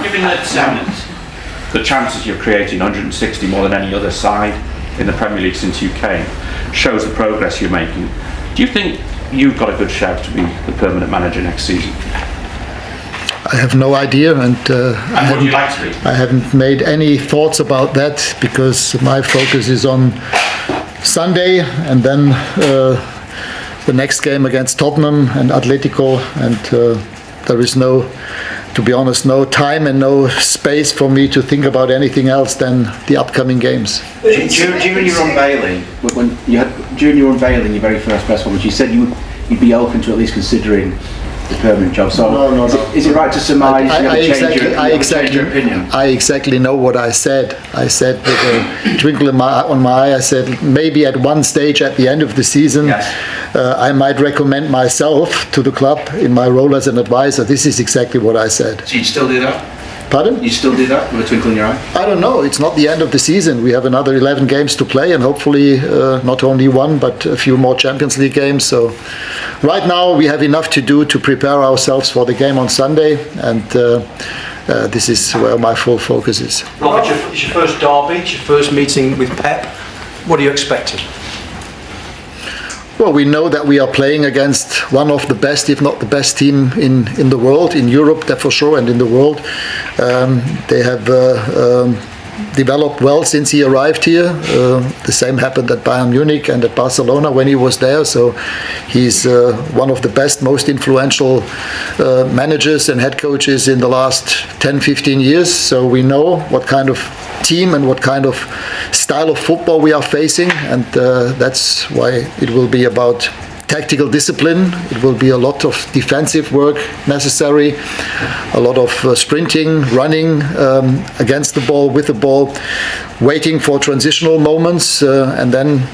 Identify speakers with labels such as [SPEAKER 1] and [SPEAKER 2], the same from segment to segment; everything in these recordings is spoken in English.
[SPEAKER 1] given that the chances you're creating, 160 more than any other side in the Premier League since you came, shows the progress you're making. Do you think you've got a good shout to be the permanent manager next season?
[SPEAKER 2] I have no idea, and
[SPEAKER 1] would you like to be?
[SPEAKER 2] I haven't made any thoughts about that, because my focus is on Sunday and then the next game against Tottenham and Atletico, and there is to be honest, no time and no space for me to think about anything else than the upcoming games.
[SPEAKER 3] During your unveiling, during your very first press conference, you said you'd be open to at least considering the permanent job. So
[SPEAKER 2] no.
[SPEAKER 3] Is it right to surmise change your opinion?
[SPEAKER 2] I exactly know what I said. I said with a twinkle on my eye, I said maybe at one stage at the end of the season,
[SPEAKER 3] yes,
[SPEAKER 2] I might recommend myself to the club in my role as an advisor. This is exactly what I said.
[SPEAKER 3] So you'd still do that?
[SPEAKER 2] Pardon?
[SPEAKER 3] You still do that with a twinkle in your eye?
[SPEAKER 2] I don't know. It's not the end of the season. We have another 11 games to play, and hopefully not only one, but a few more Champions League games. So right now we have enough to do to prepare ourselves for the game on Sunday, and this is where my full focus is.
[SPEAKER 4] Ralf, it's your first derby, it's your first meeting with Pep. What are you expecting?
[SPEAKER 2] Well, we know that we are playing against one of the best, if not the best team in the world, in Europe, that for sure, and in the world. They have developed well since he arrived here. The same happened at Bayern Munich and at Barcelona when he was there. So he's one of the best, most influential managers and head coaches in the last 10-15 years. So we know what kind of team and what kind of style of football we are facing, and that's why it will be about tactical discipline. It will be a lot of defensive work necessary, a lot of sprinting, running against the ball, with the ball, waiting for transitional moments, and then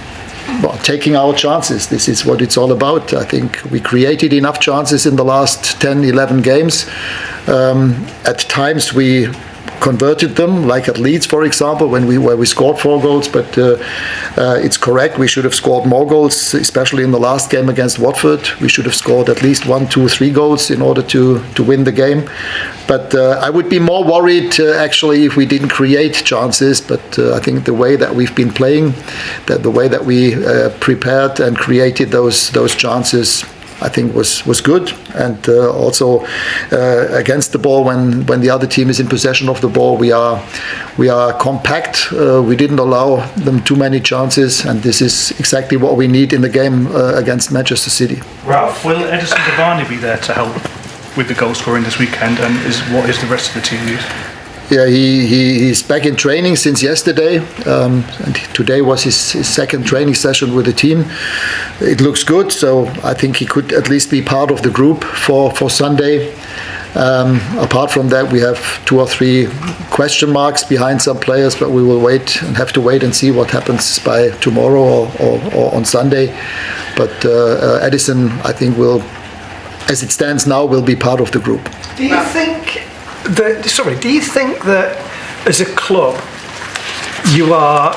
[SPEAKER 2] taking our chances. This is what it's all about. I think we created enough chances in the last 10-11 games. At times we converted them, like at Leeds, for example, where we scored 4 goals. But it's correct, we should have scored more goals, especially in the last game against Watford. We should have scored at least 1, 2, 3 goals in order to win the game. But I would be more worried actually if we didn't create chances. But I think the way that we've been playing, the way that we prepared and created those chances, I think was good, and also against the ball, when the other team is in possession of the ball, we are compact. We didn't allow them too many chances, and this is exactly what we need in the game against Manchester City.
[SPEAKER 5] Ralf, will Edison Cavani be there to help with the goal scoring this weekend, and what is the rest of the team use?
[SPEAKER 2] Yeah, he's back in training since yesterday, and today was his second training session with the team. It looks good, so I think he could at least be part of the group for Sunday. Apart from that, we have 2 or 3 question marks behind some players, but we will have to wait and see what happens by tomorrow or on Sunday. But Edison, I think, as it stands now, will be part of the group.
[SPEAKER 4] Do you think that as a club you are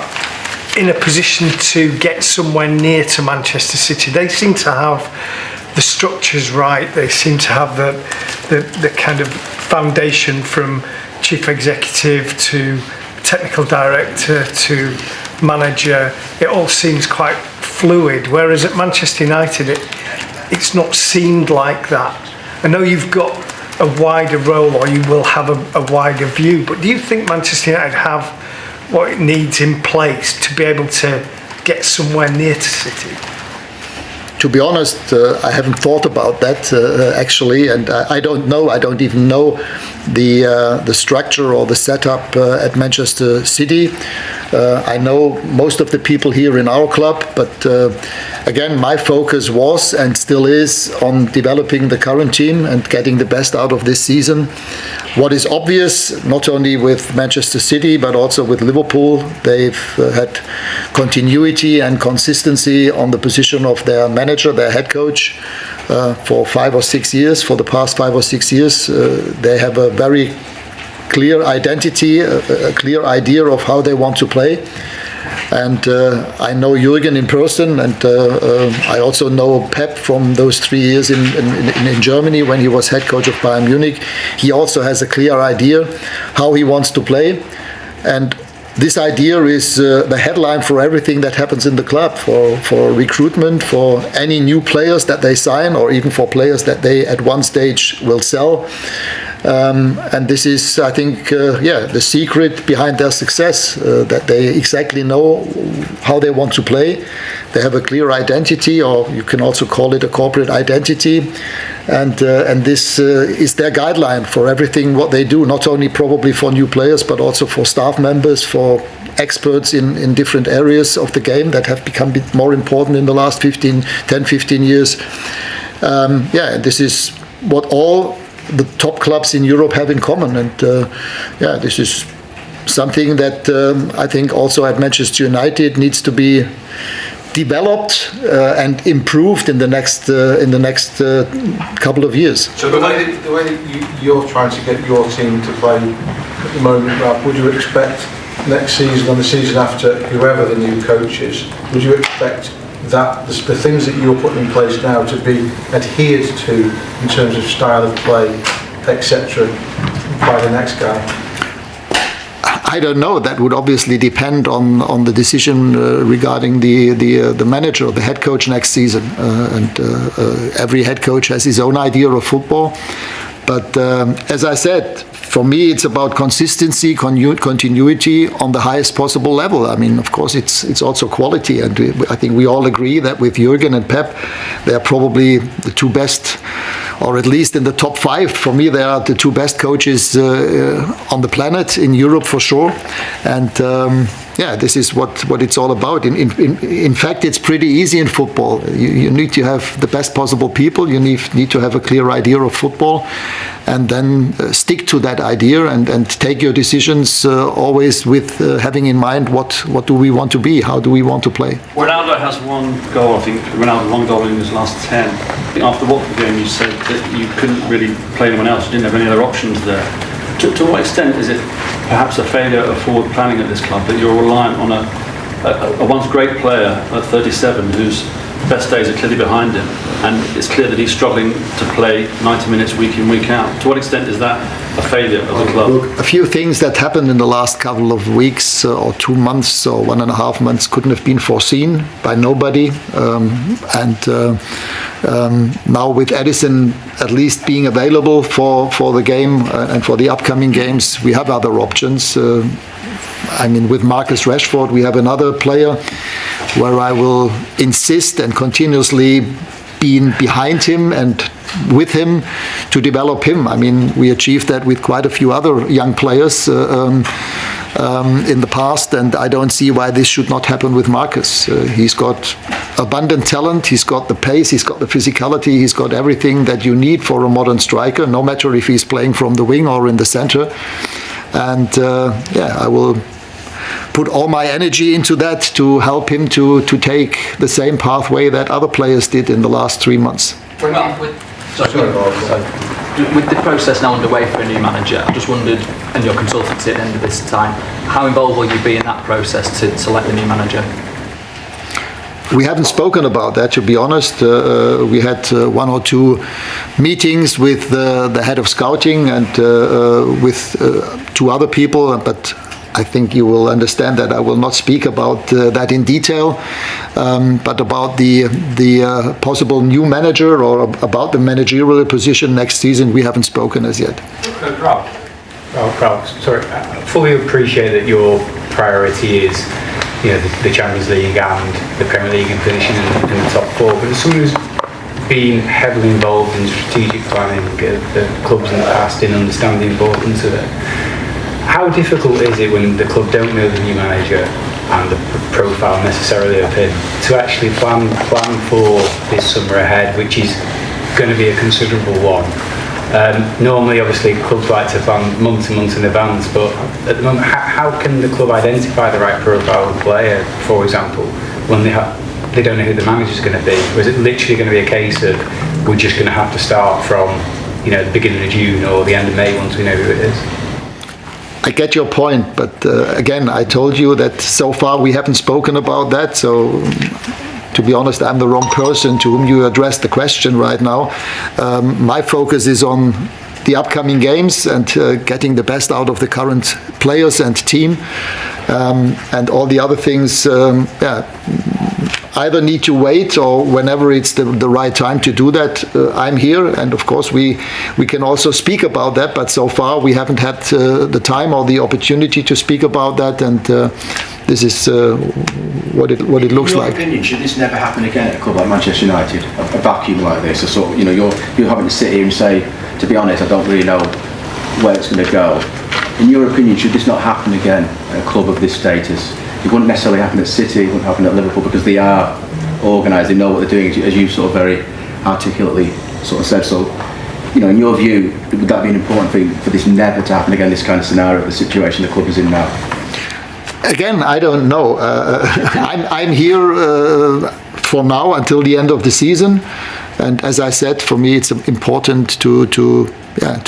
[SPEAKER 4] in a position to get somewhere near to Manchester City? They seem to have the structures right. They seem to have the kind of foundation, from chief executive to technical director to manager. It all seems quite fluid, whereas at Manchester United it's not seemed like that. I know you've got a wider role, or you will have a wider view, but do you think Manchester United have what it needs in place to be able to get somewhere near to City?
[SPEAKER 2] To be honest, I haven't thought about that actually, and I don't know. I don't even know the structure or the setup at Manchester City. I know most of the people here in our club, but again, my focus was and still is on developing the current team and getting the best out of this season. What is obvious, not only with Manchester City but also with Liverpool, they've had continuity and consistency on the position of their manager, their head coach, for 5 or 6 years. For the past 5 or 6 years, they have a very clear identity, a clear idea of how they want to play. And I know Jürgen in person, and I also know Pep from those 3 years in Germany when he was head coach of Bayern Munich. He also has a clear idea how he wants to play. And this idea is the headline for everything that happens in the club, for recruitment, for any new players that they sign, or even for players that they at one stage will sell. And this is, I think, the secret behind their success, that they exactly know how they want to play. They have a clear identity, or you can also call it a corporate identity. And this is their guideline for everything what they do, not only probably for new players, but also for staff members, for experts in different areas of the game that have become a bit more important in the last 10, 15 years. This is what all the top clubs in Europe have in common, and this is something that I think also at Manchester United needs to be developed and improved in the next couple of years.
[SPEAKER 6] So the way that you're trying to get your team to play at the moment, Ralf, would you expect next season and the season after, whoever the new coach is, would you expect that the things that you're putting in place now to be adhered to in terms of style of play, etc., by the next guy?
[SPEAKER 2] I don't know. That would obviously depend on the decision regarding the manager or the head coach next season. Every head coach has his own idea of football. But as I said, for me, it's about consistency, continuity on the highest possible level. I mean, of course, it's also quality, and I think we all agree that with Jürgen and Pep, they are probably the two best, or at least in the top 5. For me, they are the 2 best coaches on the planet, in Europe for sure. And this is what it's all about. In fact, it's pretty easy in football. You need to have the best possible people. You need to have a clear idea of football, and then stick to that idea and take your decisions always with having in mind what do we want to be, how do we want to play.
[SPEAKER 7] Ronaldo has 1 goal. I think Ronaldo 1 goal in his last 10. I think after the Watford game, you said that you couldn't really play anyone else. You didn't have any other options there. To what extent is it perhaps a failure of forward planning at this club that you're reliant on a once great player at 37 whose best days are clearly behind him, and it's clear that he's struggling to play 90 minutes week in, week out? To what extent is that a failure of the club?
[SPEAKER 2] Look, a few things that happened in the last couple of weeks or 2 months or 1.5 months couldn't have been foreseen by nobody. Now with Edison at least being available for the game and for the upcoming games, we have other options. With Marcus Rashford, we have another player where I will insist and continuously be behind him and with him to develop him. We achieved that with quite a few other young players in the past, and I don't see why this should not happen with Marcus. He's got abundant talent, he's got the pace, he's got the physicality, he's got everything that you need for a modern striker, no matter if he's playing from the wing or in the center. And I will put all my energy into that to help him to take the same pathway that other players did in the last 3 months.
[SPEAKER 8] With the process now underway for a new manager, I just wondered, and your consultancy at the end of this time, how involved will you be in that process to select the new manager?
[SPEAKER 2] We haven't spoken about that, to be honest. We had 1 or 2 meetings with the head of scouting and with 2 other people, but I think you will understand that I will not speak about that in detail. But about the possible new manager or about the managerial position next season, we haven't spoken as yet.
[SPEAKER 9] Ralf, sorry, I fully appreciate that your priority is the Champions League and the Premier League and finishing in the top 4, but as someone who's been heavily involved in strategic planning of the clubs in the past, in understanding the importance of it, how difficult is it when the club don't know the new manager and the profile necessarily of him to actually plan for this summer ahead, which is going to be a considerable one? Normally, obviously, clubs like to plan months and months in advance, but at the moment, how can the club identify the right profile of player, for example, when they don't know who the manager's going to be? Or is it literally going to be a case of we're just going to have to start from the beginning of June or the end of May once we know who it is?
[SPEAKER 2] I get your point, but again, I told you that so far we haven't spoken about that. So, to be honest, I'm the wrong person to whom you address the question right now. My focus is on the upcoming games and getting the best out of the current players and team, and all the other things. Either need to wait or whenever it's the right time to do that, I'm here. And of course we can also speak about that, but so far we haven't had the time or the opportunity to speak about that, and this is what it looks like.
[SPEAKER 3] In your opinion, should this never happen again at a club like Manchester United? A vacuum like this, a sort of, you're having to sit here and say, to be honest, I don't really know where it's going to go. In your opinion, should this not happen again at a club of this status? It wouldn't necessarily happen at City, it wouldn't happen at Liverpool, because they are organised, they know what they're doing, as you sort of very articulately sort of said. So, in your view, would that be an important thing for this never to happen again, this kind of scenario, the situation the club is in now?
[SPEAKER 2] Again, I don't know. I'm here for now until the end of the season, and as I said, for me it's important to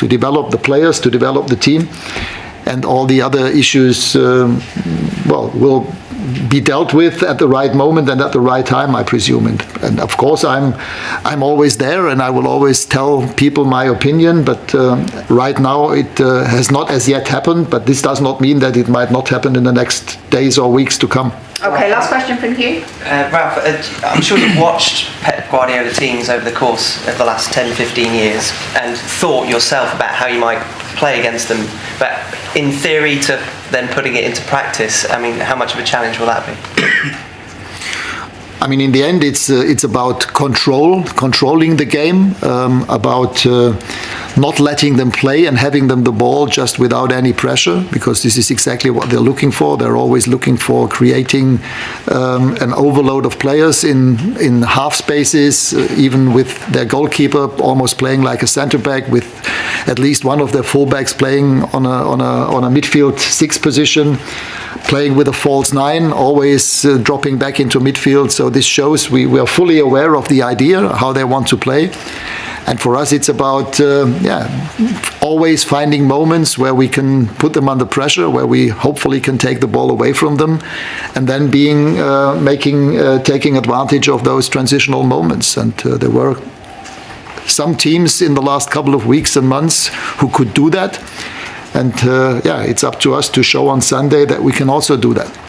[SPEAKER 2] develop the players, to develop the team. And all the other issues, will be dealt with at the right moment and at the right time, I presume. And of course, I'm always there, and I will always tell people my opinion. But right now, it has not as yet happened. But this does not mean that it might not happen in the next days or weeks to come.
[SPEAKER 10] Okay, last question from you.
[SPEAKER 11] Ralf, I'm sure you've watched Pep Guardiola teams over the course of the last 10, 15 years and thought yourself about how you might play against them. But in theory, to then putting it into practice, I mean, how much of a challenge will that be?
[SPEAKER 2] I mean, in the end, it's about controlling the game, about not letting them play and having them the ball just without any pressure, because this is exactly what they're looking for. They're always looking for creating an overload of players in half spaces, even with their goalkeeper almost playing like a centre back, with at least one of their fullbacks playing on a midfield 6 position, playing with a false 9, always dropping back into midfield. So this shows we are fully aware of the idea, how they want to play. And for us, it's about always finding moments where we can put them under pressure, where we hopefully can take the ball away from them, and then taking advantage of those transitional moments. And there were some teams in the last couple of weeks and months who could do that. And it's up to us to show on Sunday that we can also do that.